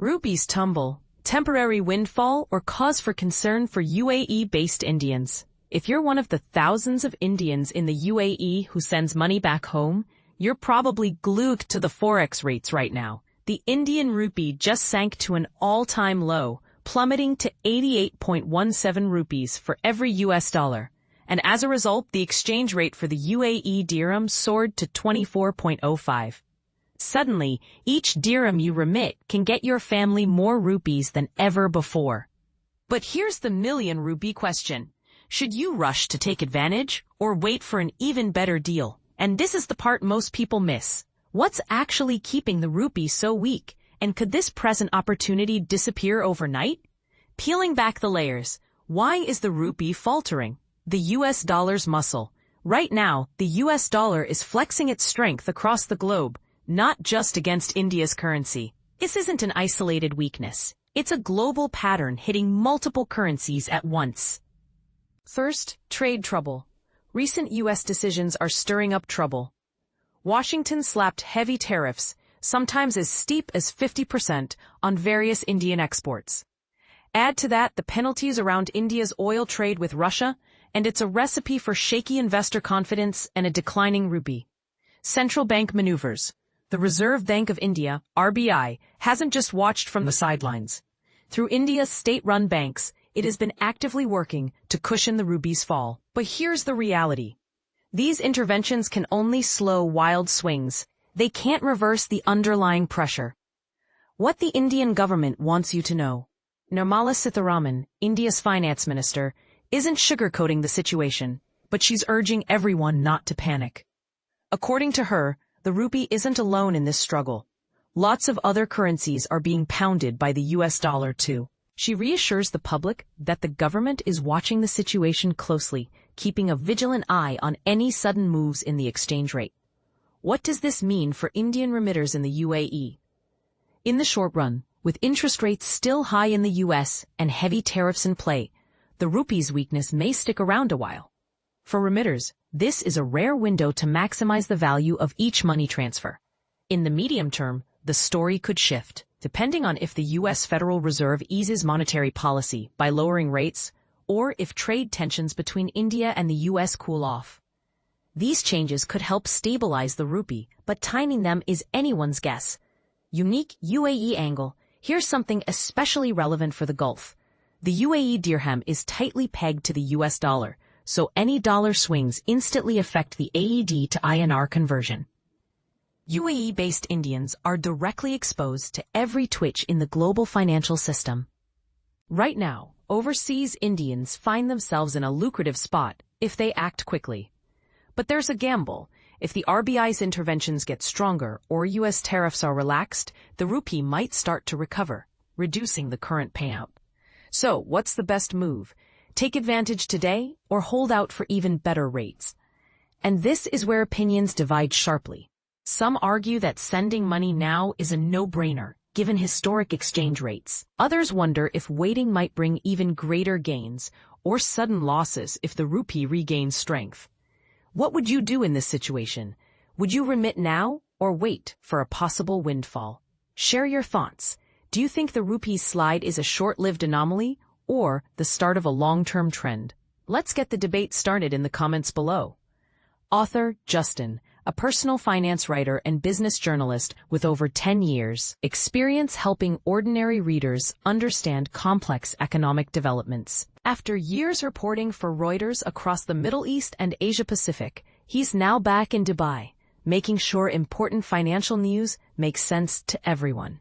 Rupees tumble, temporary windfall, or cause for concern for UAE-based Indians. If you're one of the thousands of Indians in the UAE who sends money back home, you're probably glued to the forex rates right now. The Indian rupee just sank to an all-time low, plummeting to 88.17 rupees for every US dollar. And as a result, the exchange rate for the UAE dirham soared to 24.05. Suddenly, each dirham you remit can get your family more rupees than ever before. But here's the million rupee question. Should you rush to take advantage or wait for an even better deal? And this is the part most people miss. What's actually keeping the rupee so weak? And could this present opportunity disappear overnight? Peeling back the layers, why is the rupee faltering? The US dollar's muscle. Right now, the US dollar is flexing its strength across the globe, not just against India's currency. This isn't an isolated weakness. It's a global pattern hitting multiple currencies at once. First, trade trouble. Recent U.S. decisions are stirring up trouble. Washington slapped heavy tariffs, sometimes as steep as 50%, on various Indian exports. Add to that the penalties around India's oil trade with Russia, and it's a recipe for shaky investor confidence and a declining rupee. Central bank maneuvers. The Reserve Bank of India, RBI, hasn't just watched from the sidelines. Through India's state-run banks, it has been actively working to cushion the rupee's fall. But here's the reality. These interventions can only slow wild swings. They can't reverse the underlying pressure. What the Indian government wants you to know. Nirmala Sitharaman, India's finance minister, isn't sugarcoating the situation, but she's urging everyone not to panic. According to her, the rupee isn't alone in this struggle. Lots of other currencies are being pounded by the US dollar too. She reassures the public that the government is watching the situation closely, keeping a vigilant eye on any sudden moves in the exchange rate. What does this mean for Indian remitters in the UAE? In the short run, with interest rates still high in the US and heavy tariffs in play, the rupee's weakness may stick around a while. For remitters, this is a rare window to maximize the value of each money transfer. In the medium term, the story could shift, depending on if the U.S. Federal Reserve eases monetary policy by lowering rates, or if trade tensions between India and the U.S. cool off. These changes could help stabilize the rupee, but timing them is anyone's guess. Unique UAE angle. Here's something especially relevant for the Gulf. The UAE dirham is tightly pegged to the US dollar, so any dollar swings instantly affect the AED to INR conversion. UAE-based Indians are directly exposed to every twitch in the global financial system. Right now, overseas Indians find themselves in a lucrative spot if they act quickly. But there's a gamble. If the RBI's interventions get stronger or US tariffs are relaxed, the rupee might start to recover, reducing the current payout. So, what's the best move? Take advantage today or hold out for even better rates? And this is where opinions divide sharply. Some argue that sending money now is a no-brainer, given historic exchange rates. Others wonder if waiting might bring even greater gains or sudden losses if the rupee regains strength. What would you do in this situation? Would you remit now or wait for a possible windfall? Share your thoughts. Do you think the rupee's slide is a short-lived anomaly or the start of a long-term trend? Let's get the debate started in the comments below. Author Justin, a personal finance writer and business journalist with over 10 years' experience helping ordinary readers understand complex economic developments. After years reporting for Reuters across the Middle East and Asia Pacific, he's now back in Dubai, making sure important financial news makes sense to everyone.